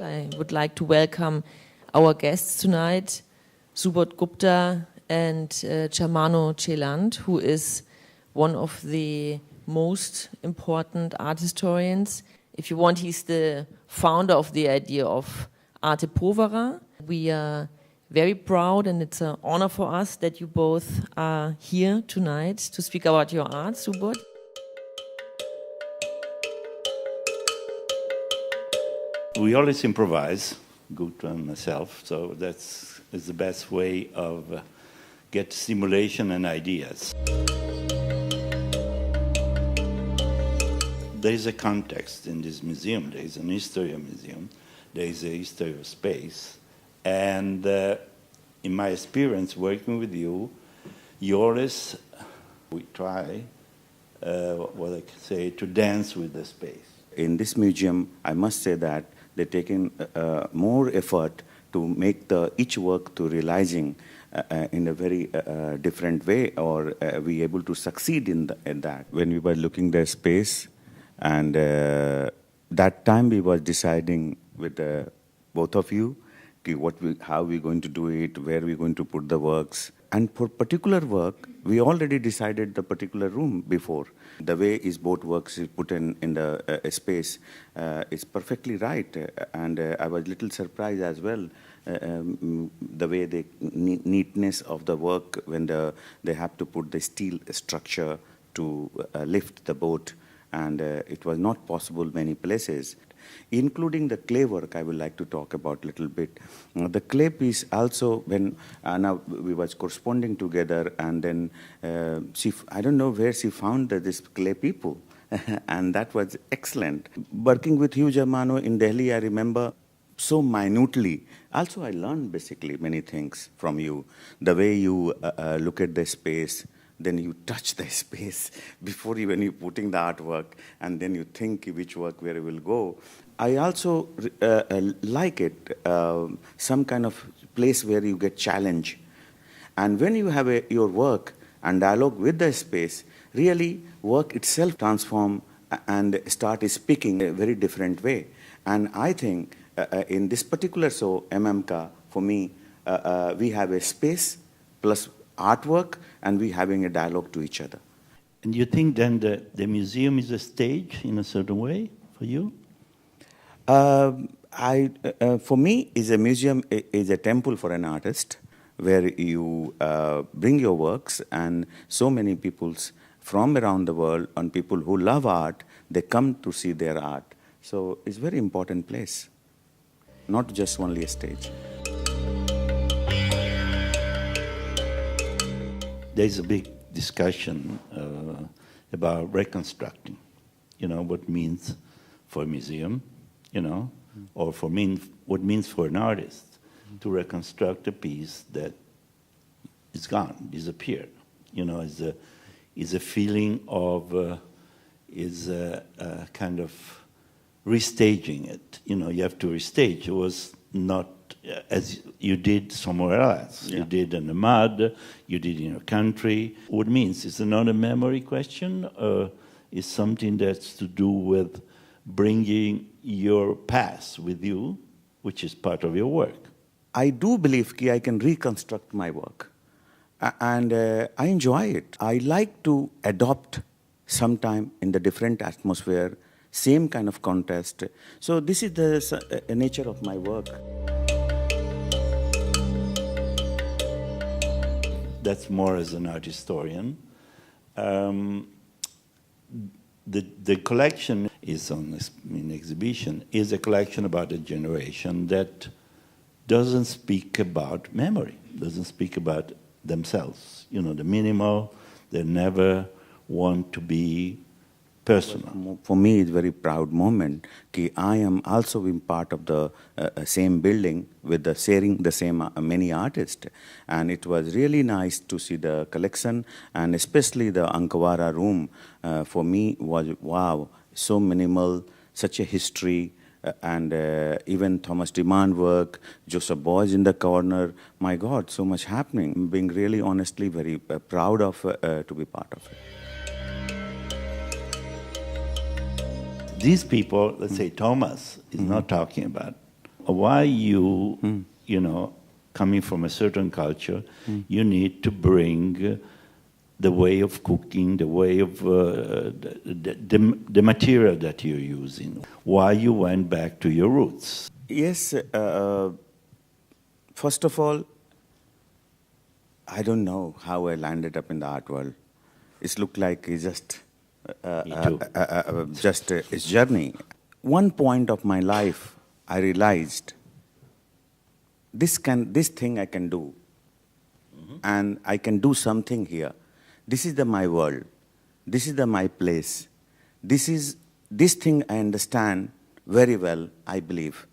I would like to welcome our guests tonight, Subodh Gupta and Germano Celant, who is one of the most important art historians. If you want, he's the founder of the idea of arte povera. We are very proud, and it's an honor for us that you both are here tonight to speak about your art, Subodh. We always improvise, Gupta and myself, so that's the best way of get stimulation and ideas. There is a context in this museum. There is an history of museum. There is a history of space. And in my experience working with you always, we try, what I can say, to dance with the space. In this museum, I must say that they're taking more effort to make each work to realizing in a very different way, or be able to succeed in that. When we were looking the space, and that time we were deciding with both of you how we're going to do it, where we're going to put the works. And for particular work, we already decided the particular room before. The way is both works is put in the space is perfectly right. And I was a little surprised as well, the way the neatness of the work when they have to put the steel structure to lift the boat. And it was not possible many places. Including the clay work, I would like to talk about a little bit. The clay piece also, when Anna, we was corresponding together, and then I don't know where she found this clay people, and that was excellent. Working with you, Germano, in Delhi, I remember so minutely. Also, I learned basically many things from you. The way you look at the space, then you touch the space before even you putting the artwork, and then you think which work where it will go. I also like it, some kind of place where you get challenge. And when you have your work and dialogue with the space, really work itself transform and start speaking a very different way. And I think in this particular show, MMK, for me, we have a space plus artwork, and we having a dialogue to each other. And you think then the museum is a stage in a certain way for you? For me, a museum is a temple for an artist, where you bring your works, and so many peoples from around the world, and people who love art, they come to see their art. So it's a very important place, not just only a stage. There's a big discussion about reconstructing, what means for a museum, or what means for an artist to reconstruct a piece that is gone, disappeared. Is a feeling of, is a kind of restaging it. You have to restage. It was not as you did somewhere else. Yeah. You did in the mud, you did in your country. What it means, is it not a memory question, or is something that's to do with bringing your past with you, which is part of your work? I do believe I can reconstruct my work, and I enjoy it. I like to adopt sometime in the different atmosphere, same kind of contest. So this is the nature of my work. That's more as an art historian. The collection is in exhibition, is a collection about a generation that doesn't speak about memory, doesn't speak about themselves. The minimal, they never want to be personal. For me, it's a very proud moment. I am also in part of the same building with sharing the same many artists. And it was really nice to see the collection, and especially the Ankavara room for me was, wow, so minimal, such a history. And even Thomas Demand work, Joseph Beuys in the corner. My God, so much happening. I'm being really honestly very proud of to be part of it. These people, let's say Thomas, is not talking about why you, you know, coming from a certain culture, you need to bring the way of cooking, the way of the material that you're using. Why you went back to your roots? Yes, first of all, I don't know how I landed up in the art world. It looked like it's just a journey. One point of my life, I realized this thing I can do, and I can do something here. This is my world. This is my place. This thing I understand very well, I believe.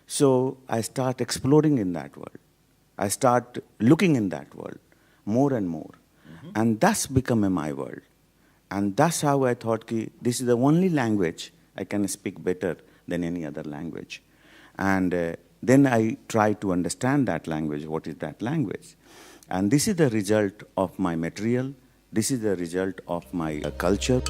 So I start exploring in that world. I start looking in that world more and more. And that's become my world. And that's how I thought this is the only language I can speak better than any other language. And then I try to understand that language. What is that language? And this is the result of my material. This is the result of my culture.